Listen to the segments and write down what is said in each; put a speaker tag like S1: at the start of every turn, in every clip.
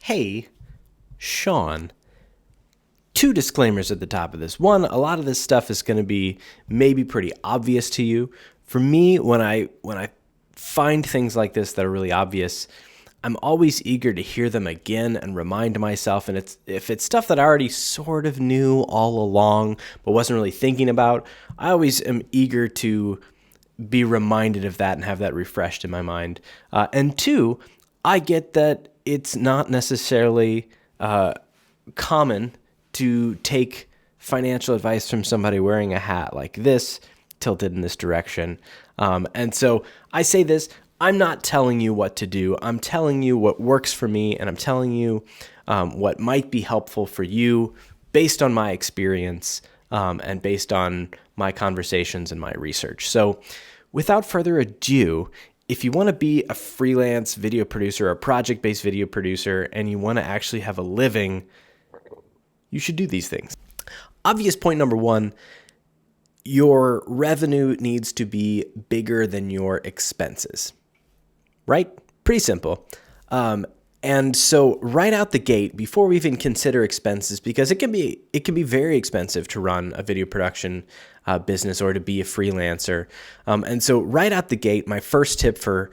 S1: Hey, Sean, two disclaimers at the top of this. One, a lot of this stuff is going to be maybe pretty obvious to you. For me, when I find things like this that are really obvious, I'm always eager to hear them again and remind myself. And if it's stuff that I already sort of knew all along but wasn't really thinking about, I always am eager to be reminded of that and have that refreshed in my mind. And two, I get that it's not necessarily common to take financial advice from somebody wearing a hat like this, tilted in this direction. And so I say this, I'm not telling you what to do. I'm telling you what works for me, and I'm telling you what might be helpful for you based on my experience and based on my conversations and my research. So without further ado, if you want to be a freelance video producer or a project-based video producer and you want to actually have a living, you should do these things. Obvious point number one, your revenue needs to be bigger than your expenses, right? Pretty simple. And so right out the gate, before we even consider expenses, because it can be very expensive to run a video production business or to be a freelancer. And so right out the gate, my first tip for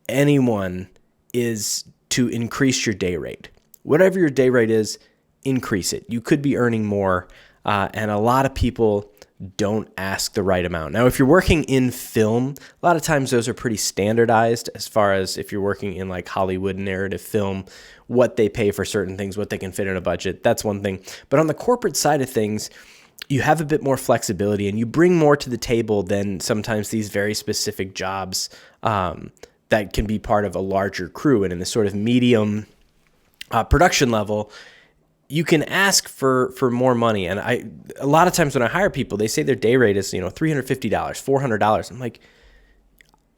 S1: anyone is to increase your day rate. Whatever your day rate is, increase it. You could be earning more, and a lot of people don't ask the right amount. Now, if you're working in film, a lot of times those are pretty standardized as far as if you're working in like Hollywood narrative film, what they pay for certain things, what they can fit in a budget. That's one thing. But on the corporate side of things, you have a bit more flexibility and you bring more to the table than sometimes these very specific jobs that can be part of a larger crew. And in this sort of medium production level, you can ask for more money. And a lot of times when I hire people, they say their day rate is, $350, $400. I'm like,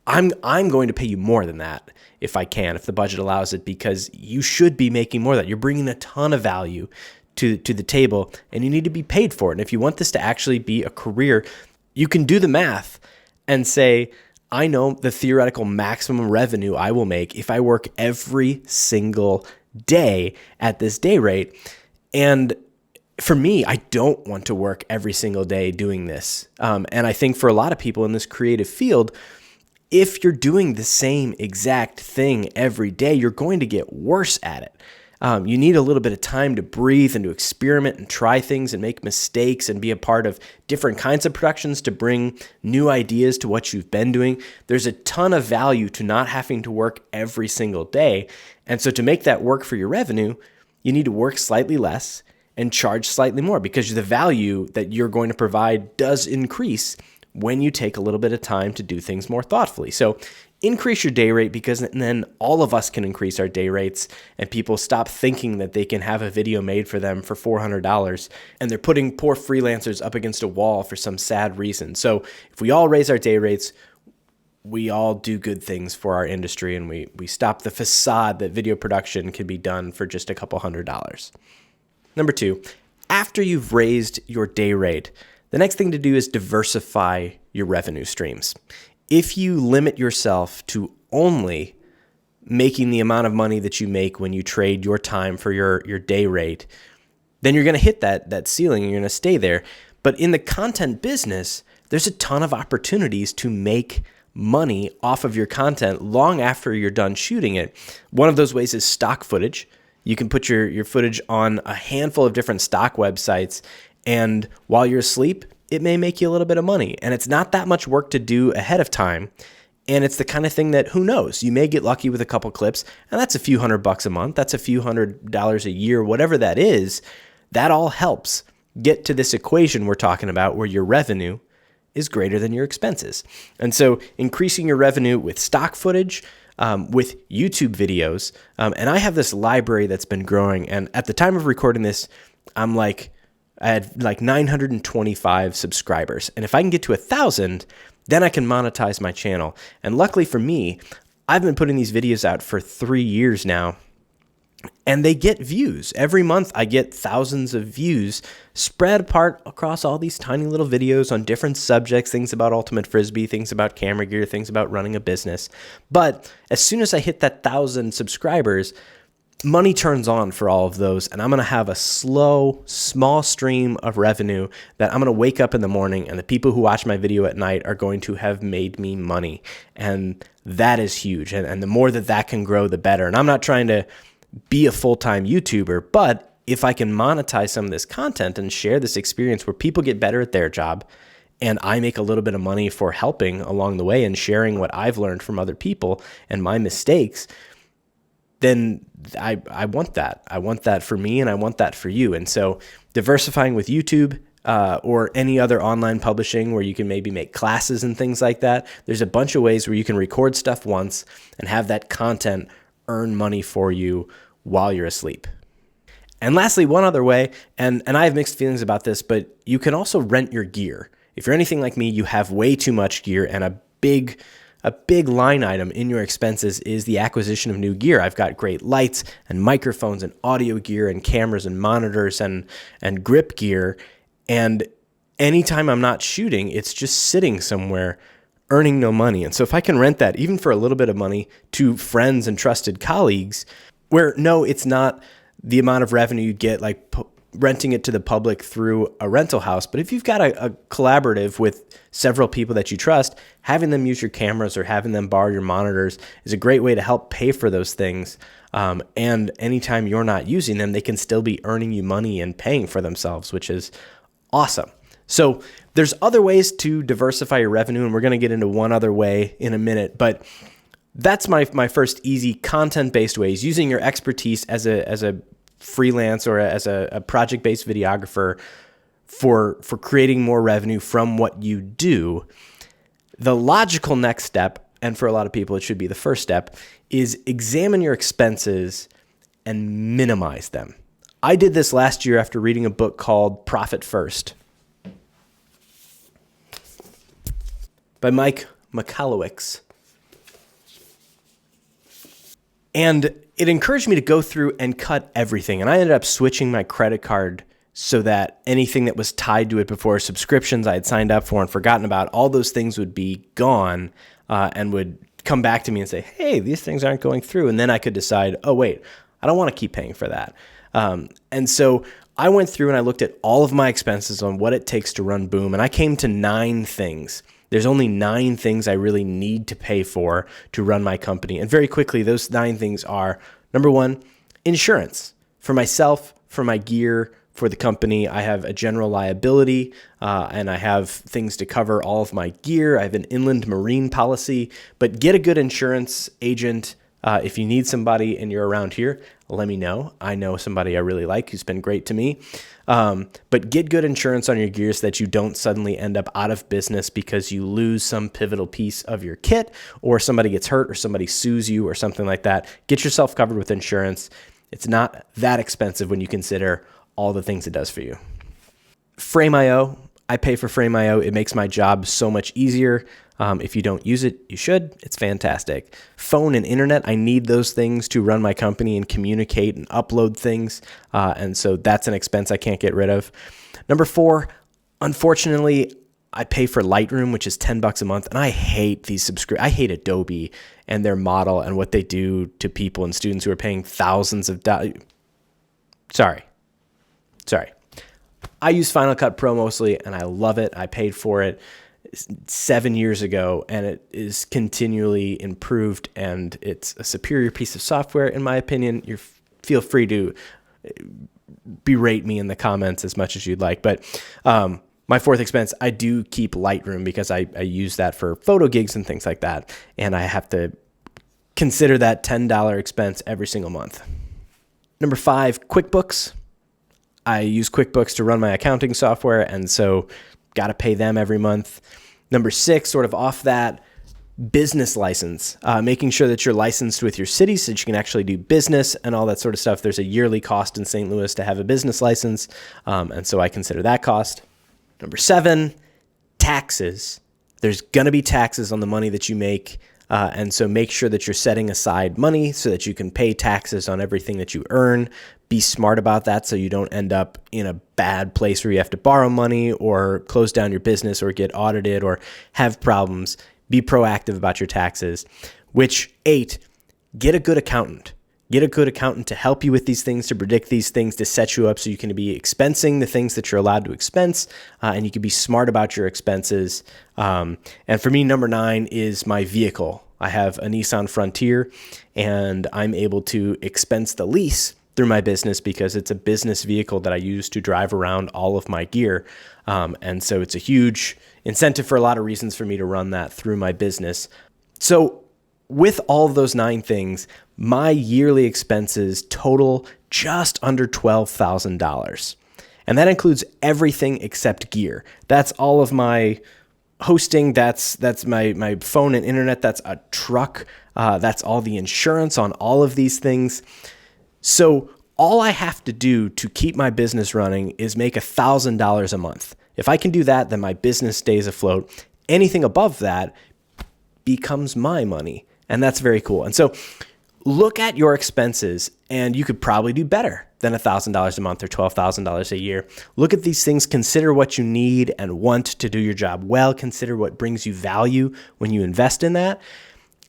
S1: I'm going to pay you more than that if I can, if the budget allows it, because you should be making more of that. You're bringing a ton of value to the table and you need to be paid for it. And if you want this to actually be a career, you can do the math and say, I know the theoretical maximum revenue I will make if I work every single day at this day rate. And for me, I don't want to work every single day doing this. And I think for a lot of people in this creative field, if you're doing the same exact thing every day, you're going to get worse at it. You need a little bit of time to breathe and to experiment and try things and make mistakes and be a part of different kinds of productions to bring new ideas to what you've been doing. There's a ton of value to not having to work every single day. And so to make that work for your revenue, you need to work slightly less and charge slightly more because the value that you're going to provide does increase when you take a little bit of time to do things more thoughtfully. So increase your day rate because then all of us can increase our day rates and people stop thinking that they can have a video made for them for $400 and they're putting poor freelancers up against a wall for some sad reason. So if we all raise our day rates, we all do good things for our industry and we stop the facade that video production can be done for just a couple $100s. Number two, after you've raised your day rate, the next thing to do is diversify your revenue streams. If you limit yourself to only making the amount of money that you make when you trade your time for your day rate, then you're going to hit that ceiling and you're going to stay there. But in the content business, there's a ton of opportunities to make money off of your content long after you're done shooting it. One of those ways is stock footage. You can put your footage on a handful of different stock websites, and while you're asleep, it may make you a little bit of money. And it's not that much work to do ahead of time. And it's the kind of thing that, who knows, you may get lucky with a couple clips, and that's a few $100 a month. That's a few $100 a year, whatever that is. That all helps get to this equation we're talking about where your revenue is greater than your expenses. And so increasing your revenue with stock footage, with YouTube videos, and I have this library that's been growing, and at the time of recording this, I had like 925 subscribers. And if I can get to 1,000, then I can monetize my channel. And luckily for me, I've been putting these videos out for 3 years now, and they get views. Every month I get thousands of views spread apart across all these tiny little videos on different subjects, things about ultimate frisbee, things about camera gear, things about running a business. But as soon as I hit that 1,000 subscribers, money turns on for all of those, and I'm going to have a slow, small stream of revenue that I'm going to wake up in the morning, and the people who watch my video at night are going to have made me money. And that is huge. And the more that that can grow, the better. And I'm not trying to be a full-time YouTuber, but if I can monetize some of this content and share this experience where people get better at their job, and I make a little bit of money for helping along the way and sharing what I've learned from other people and my mistakes, then I want that. I want that for me, and I want that for you. And so diversifying with YouTube or any other online publishing where you can maybe make classes and things like that, there's a bunch of ways where you can record stuff once and have that content earn money for you while you're asleep. And lastly, one other way, and I have mixed feelings about this, but you can also rent your gear. If you're anything like me, you have way too much gear, and a big line item in your expenses is the acquisition of new gear. I've got great lights and microphones and audio gear and cameras and monitors and grip gear. And anytime I'm not shooting, it's just sitting somewhere earning no money. And so if I can rent that, even for a little bit of money, to friends and trusted colleagues, where no, it's not the amount of revenue you get like renting it to the public through a rental house. But if you've got a collaborative with several people that you trust, having them use your cameras or having them borrow your monitors is a great way to help pay for those things. And anytime you're not using them, they can still be earning you money and paying for themselves, which is awesome. So there's other ways to diversify your revenue, and we're going to get into one other way in a minute, but that's my first easy content-based ways, using your expertise as a freelance or as a project-based videographer for creating more revenue from what you do. The logical next step, and for a lot of people it should be the first step, is examine your expenses and minimize them. I did this last year after reading a book called Profit First by Mike Michalowicz. And it encouraged me to go through and cut everything. And I ended up switching my credit card so that anything that was tied to it before, subscriptions I had signed up for and forgotten about, all those things would be gone and would come back to me and say, hey, these things aren't going through. And then I could decide, oh, wait, I don't want to keep paying for that. And so I went through and I looked at all of my expenses on what it takes to run Boom. And I came to 9 things. There's only 9 things I really need to pay for to run my company. And very quickly, those 9 things are, number 1, insurance. For myself, for my gear, for the company, I have a general liability, and I have things to cover all of my gear. I have an inland marine policy, but get a good insurance agent. If you need somebody and you're around here, let me know. I know somebody I really like who's been great to me. But get good insurance on your gear so that you don't suddenly end up out of business because you lose some pivotal piece of your kit, or somebody gets hurt, or somebody sues you, or something like that. Get yourself covered with insurance. It's not that expensive when you consider all the things it does for you. Frame.io. I pay for Frame.io. It makes my job so much easier. If you don't use it, you should. It's fantastic. Phone and internet, I need those things to run my company and communicate and upload things. And so that's an expense I can't get rid of. Number 4, unfortunately, I pay for Lightroom, which is $10 a month. And I hate these I hate Adobe and their model and what they do to people and students who are paying thousands of dollars. Sorry. I use Final Cut Pro mostly, and I love it. I paid for it 7 years ago, and it is continually improved, and it's a superior piece of software, in my opinion. Feel free to berate me in the comments as much as you'd like. But my 4th expense, I do keep Lightroom because I use that for photo gigs and things like that, and I have to consider that $10 expense every single month. Number 5, QuickBooks. I use QuickBooks to run my accounting software, and so got to pay them every month. Number 6, sort of off that, business license, making sure that you're licensed with your city so that you can actually do business and all that sort of stuff. There's a yearly cost in St. Louis to have a business license, and so I consider that cost. Number 7, taxes. There's going to be taxes on the money that you make, and so make sure that you're setting aside money so that you can pay taxes on everything that you earn. Be smart about that so you don't end up in a bad place where you have to borrow money or close down your business or get audited or have problems. Be proactive about your taxes. Which 8, get a good accountant. Get a good accountant to help you with these things, to predict these things, to set you up so you can be expensing the things that you're allowed to expense, and you can be smart about your expenses. And for me, number 9 is my vehicle. I have a Nissan Frontier, and I'm able to expense the lease through my business because it's a business vehicle that I use to drive around all of my gear. And so it's a huge incentive for a lot of reasons for me to run that through my business. So with all of those 9 things, my yearly expenses total just under $12,000. And that includes everything except gear. That's all of my hosting, that's my phone and internet, that's a truck, that's all the insurance on all of these things. So all I have to do to keep my business running is make $1,000 a month. If I can do that, then my business stays afloat. Anything above that becomes my money. And that's very cool. And so look at your expenses, and you could probably do better than $1,000 a month or $12,000 a year. Look at these things, consider what you need and want to do your job well, consider what brings you value when you invest in that,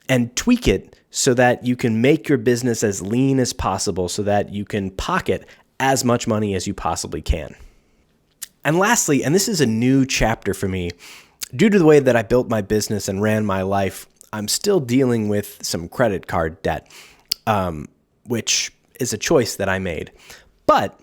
S1: and tweak it so that you can make your business as lean as possible so that you can pocket as much money as you possibly can. And lastly, and this is a new chapter for me, due to the way that I built my business and ran my life, I'm still dealing with some credit card debt, which is a choice that I made. But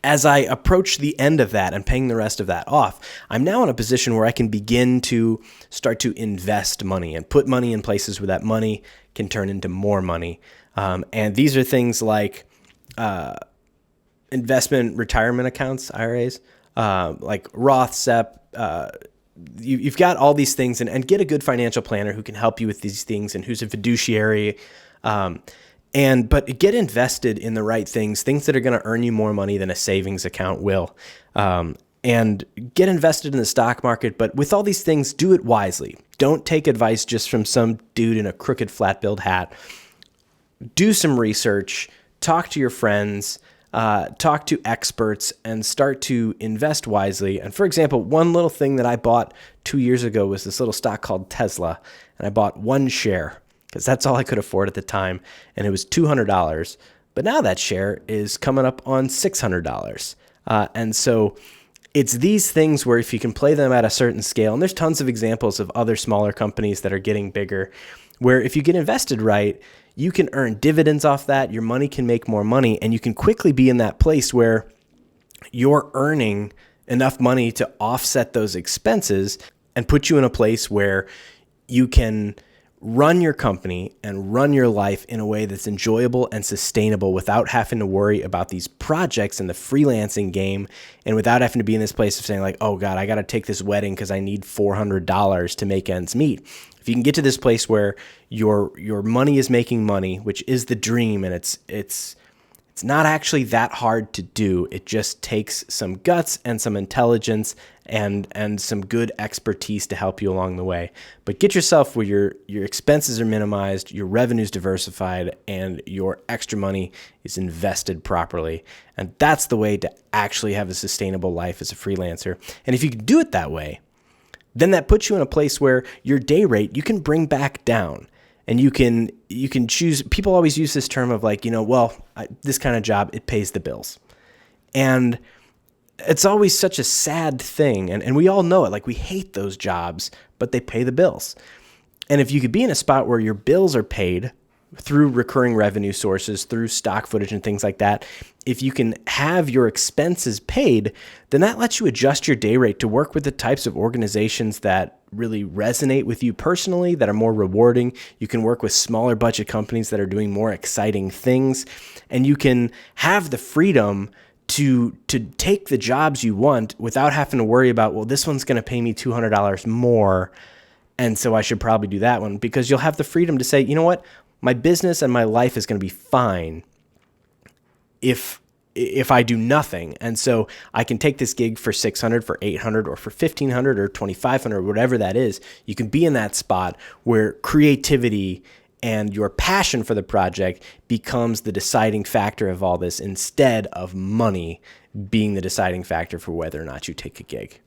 S1: as I approach the end of that and paying the rest of that off, I'm now in a position where I can begin to start to invest money and put money in places where that money can turn into more money. And these are things like investment retirement accounts, IRAs, like Roth, SEP. You've got all these things, and get a good financial planner who can help you with these things and who's a fiduciary. But get invested in the right things that are going to earn you more money than a savings account will. And get invested in the stock market. But with all these things, do it wisely. Don't take advice just from some dude in a crooked flat-billed hat. Do some research. Talk to your friends. Talk to experts and start to invest wisely. And for example, one little thing that I bought 2 years ago was this little stock called Tesla. And I bought one share because that's all I could afford at the time. And it was $200. But now that share is coming up on $600. And so it's these things where if you can play them at a certain scale, and there's tons of examples of other smaller companies that are getting bigger, where if you get invested right, you can earn dividends off that, your money can make more money, and you can quickly be in that place where you're earning enough money to offset those expenses and put you in a place where you can run your company and run your life in a way that's enjoyable and sustainable without having to worry about these projects in the freelancing game and without having to be in this place of saying like, oh God, I got to take this wedding because I need $400 to make ends meet. If you can get to this place where your money is making money, which is the dream, and it's not actually that hard to do. It just takes some guts and some intelligence and some good expertise to help you along the way. But get yourself where your expenses are minimized, your revenue's diversified, and your extra money is invested properly. And that's the way to actually have a sustainable life as a freelancer. And if you can do it that way, then that puts you in a place where your day rate you can bring back down. And you can choose. People always use this term of like, this kind of job, it pays the bills. And it's always such a sad thing. And we all know it. Like, we hate those jobs, but they pay the bills. And if you could be in a spot where your bills are paid through recurring revenue sources, through stock footage and things like that, if you can have your expenses paid, then that lets you adjust your day rate to work with the types of organizations that really resonate with you personally, that are more rewarding. You can work with smaller budget companies that are doing more exciting things, and you can have the freedom to take the jobs you want without having to worry about, well, this one's going to pay me $200 more, and so I should probably do that one, because you'll have the freedom to say, you know what, my business and my life is going to be fine if I do nothing. And so I can take this gig for $600, for $800, or for $1,500 or $2,500, whatever that is. You can be in that spot where creativity and your passion for the project becomes the deciding factor of all this, instead of money being the deciding factor for whether or not you take a gig.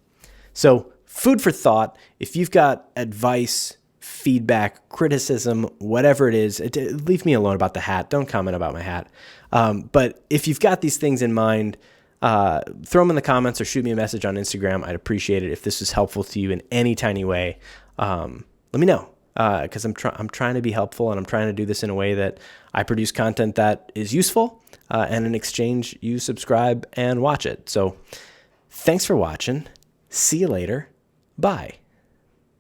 S1: So food for thought. If you've got advice, feedback, criticism, whatever it is. Leave me alone about the hat. Don't comment about my hat. But if you've got these things in mind, throw them in the comments or shoot me a message on Instagram. I'd appreciate it if this was helpful to you in any tiny way. Let me know, because I'm trying to be helpful, and I'm trying to do this in a way that I produce content that is useful, and in exchange, you subscribe and watch it. So thanks for watching. See you later. Bye.